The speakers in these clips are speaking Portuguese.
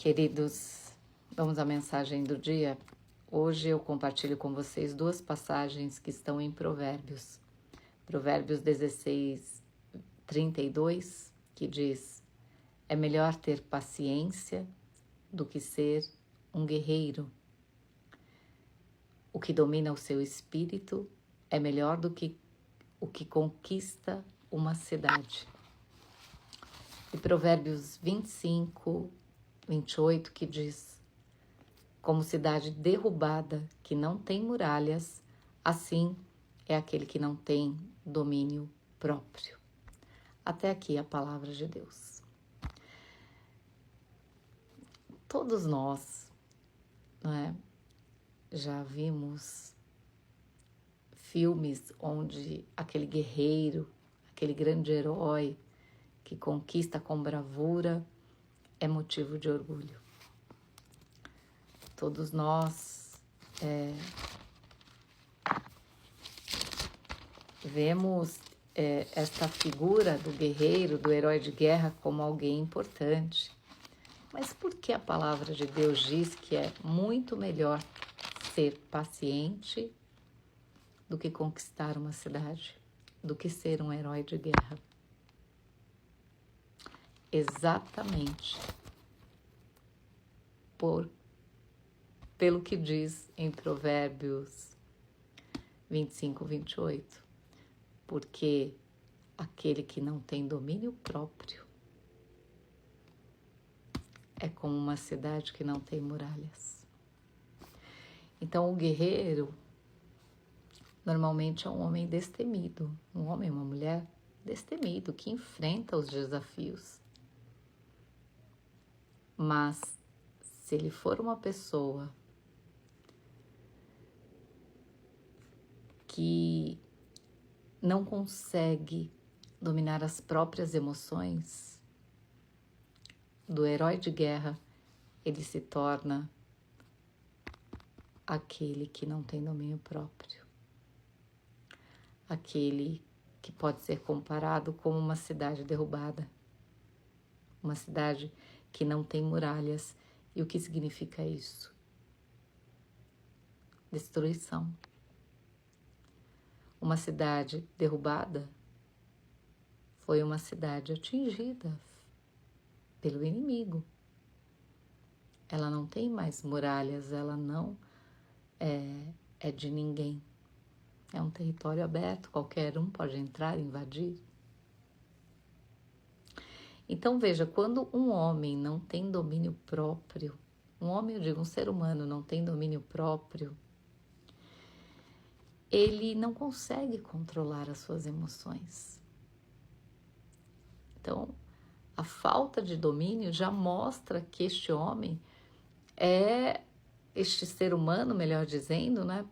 Queridos, vamos à mensagem do dia. Hoje eu compartilho com vocês duas passagens que estão em Provérbios. Provérbios 16, 32, que diz: é melhor ter paciência do que ser um guerreiro. O que domina o seu espírito é melhor do que o que conquista uma cidade. E Provérbios 25, 28, que diz: como cidade derrubada que não tem muralhas, assim é aquele que não tem domínio próprio. Até aqui a palavra de Deus. Todos nós, não é, já vimos filmes onde aquele guerreiro, aquele grande herói que conquista com bravura é motivo de orgulho. Todos nós vemos esta figura do guerreiro, do herói de guerra como alguém importante. Mas por que a palavra de Deus diz que é muito melhor ser paciente do que conquistar uma cidade, do que ser um herói de guerra? Exatamente pelo que diz em Provérbios 25, 28. Porque aquele que não tem domínio próprio é como uma cidade que não tem muralhas. Então o guerreiro normalmente é um homem destemido, um homem, uma mulher destemido, que enfrenta os desafios. Mas se ele for uma pessoa que não consegue dominar as próprias emoções, do herói de guerra, ele se torna aquele que não tem domínio próprio. Aquele que pode ser comparado como uma cidade derrubada. Uma cidade que não tem muralhas. E o que significa isso? Destruição. Uma cidade derrubada foi uma cidade atingida pelo inimigo. Ela não tem mais muralhas, ela não é de ninguém. É um território aberto, qualquer um pode entrar e invadir. Então veja, quando um homem não tem domínio próprio, um homem, eu digo, um ser humano não tem domínio próprio, ele não consegue controlar as suas emoções. Então, a falta de domínio já mostra que este homem este ser humano, melhor dizendo, né,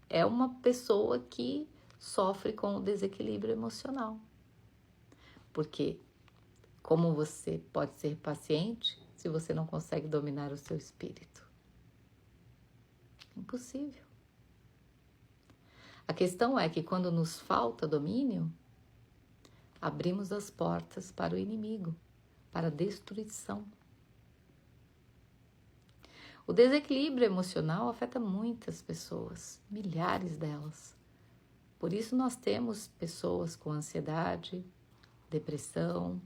é uma pessoa que sofre com o desequilíbrio emocional. Porque como você pode ser paciente se você não consegue dominar o seu espírito? Impossível. A questão é que quando nos falta domínio, abrimos as portas para o inimigo, para a destruição. O desequilíbrio emocional afeta muitas pessoas, milhares delas. Por isso nós temos pessoas com ansiedade, depressão,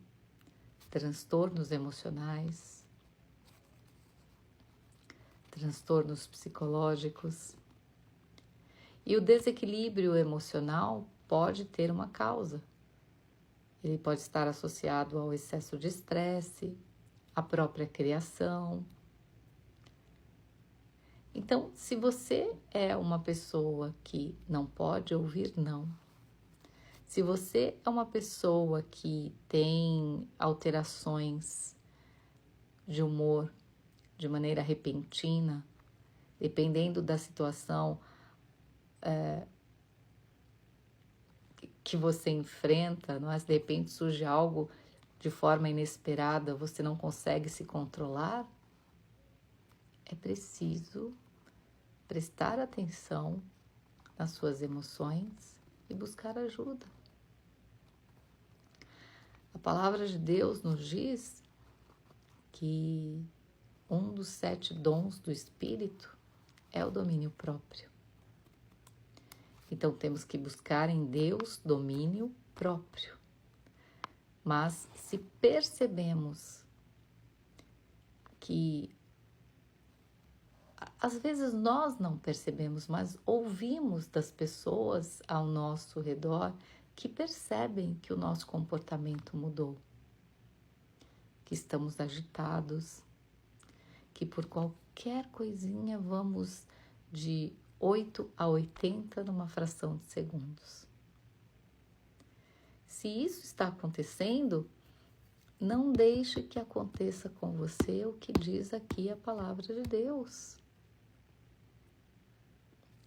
transtornos emocionais, transtornos psicológicos. E o desequilíbrio emocional pode ter uma causa. Ele pode estar associado ao excesso de estresse, à própria criação. Então, se você é uma pessoa que não pode ouvir não, se você é uma pessoa que tem alterações de humor de maneira repentina, dependendo da situação que você enfrenta, não é? Se de repente surge algo de forma inesperada, você não consegue se controlar, é preciso prestar atenção nas suas emoções e buscar ajuda. A palavra de Deus nos diz que um dos 7 dons do Espírito é o domínio próprio. Então temos que buscar em Deus domínio próprio. Mas se percebemos que às vezes nós não percebemos, mas ouvimos das pessoas ao nosso redor que percebem que o nosso comportamento mudou, que estamos agitados, que por qualquer coisinha vamos de 8 a 80 numa fração de segundos. Se isso está acontecendo, não deixe que aconteça com você o que diz aqui a palavra de Deus.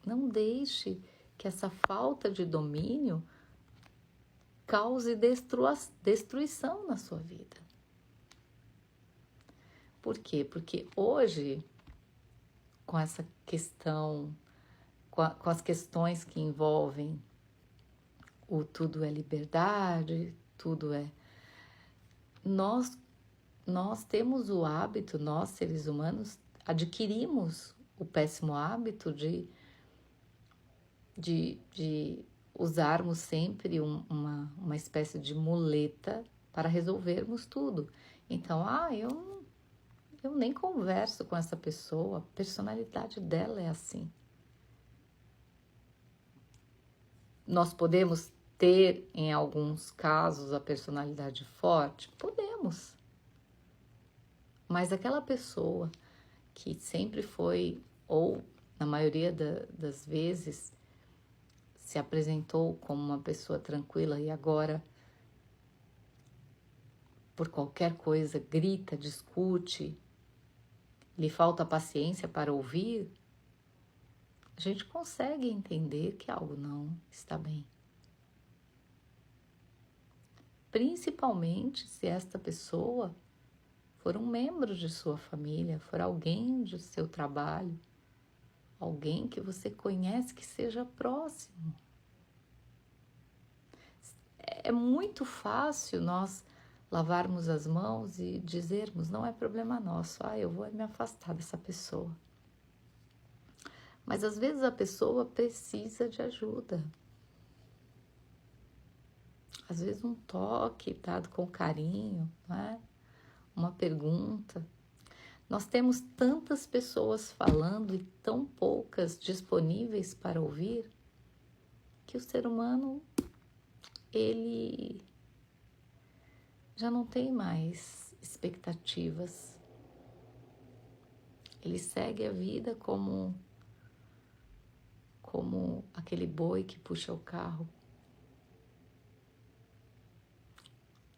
Não deixe que essa falta de domínio cause destruição na sua vida. Por quê? Porque hoje, com essa questão, com as questões que envolvem o tudo é liberdade, tudo é... Nós temos o hábito, nós seres humanos, adquirimos o péssimo hábito de usarmos sempre uma espécie de muleta para resolvermos tudo. Então, eu nem converso com essa pessoa, a personalidade dela é assim. Nós podemos ter, em alguns casos, a personalidade forte? Podemos. Mas aquela pessoa que sempre foi, ou na maioria das vezes, se apresentou como uma pessoa tranquila e agora, por qualquer coisa, grita, discute, lhe falta paciência para ouvir, a gente consegue entender que algo não está bem. Principalmente se esta pessoa for um membro de sua família, for alguém do seu trabalho, alguém que você conhece que seja próximo. É muito fácil nós lavarmos as mãos e dizermos, não é problema nosso, eu vou me afastar dessa pessoa. Mas às vezes a pessoa precisa de ajuda. Às vezes um toque dado com carinho, né? Uma pergunta. Nós temos tantas pessoas falando e tão poucas disponíveis para ouvir, que o ser humano, ele já não tem mais expectativas. Ele segue a vida como aquele boi que puxa o carro.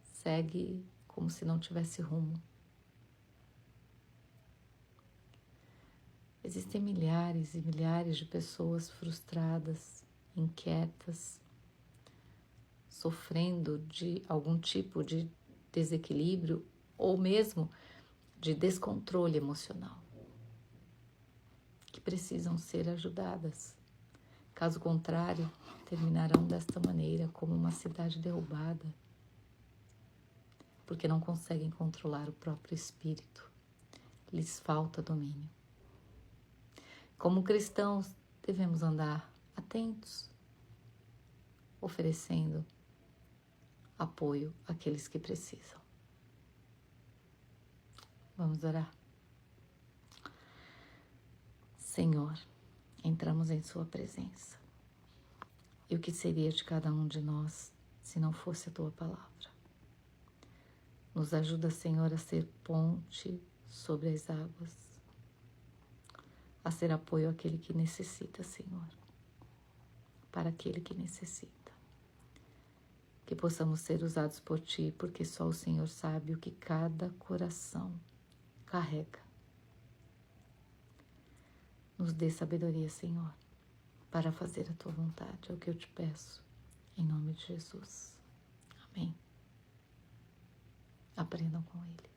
Segue como se não tivesse rumo. Existem milhares e milhares de pessoas frustradas, inquietas, sofrendo de algum tipo de desequilíbrio ou mesmo de descontrole emocional, que precisam ser ajudadas. Caso contrário, terminarão desta maneira, como uma cidade derrubada, porque não conseguem controlar o próprio espírito. Lhes falta domínio. Como cristãos, devemos andar atentos, oferecendo apoio àqueles que precisam. Vamos orar. Senhor, entramos em Sua presença. E o que seria de cada um de nós se não fosse a Tua palavra? Nos ajuda, Senhor, a ser ponte sobre as águas, a ser apoio àquele que necessita, Senhor, para aquele que necessita. Que possamos ser usados por Ti, porque só o Senhor sabe o que cada coração carrega. Nos dê sabedoria, Senhor, para fazer a Tua vontade, é o que eu te peço, em nome de Jesus. Amém. Aprendam com Ele.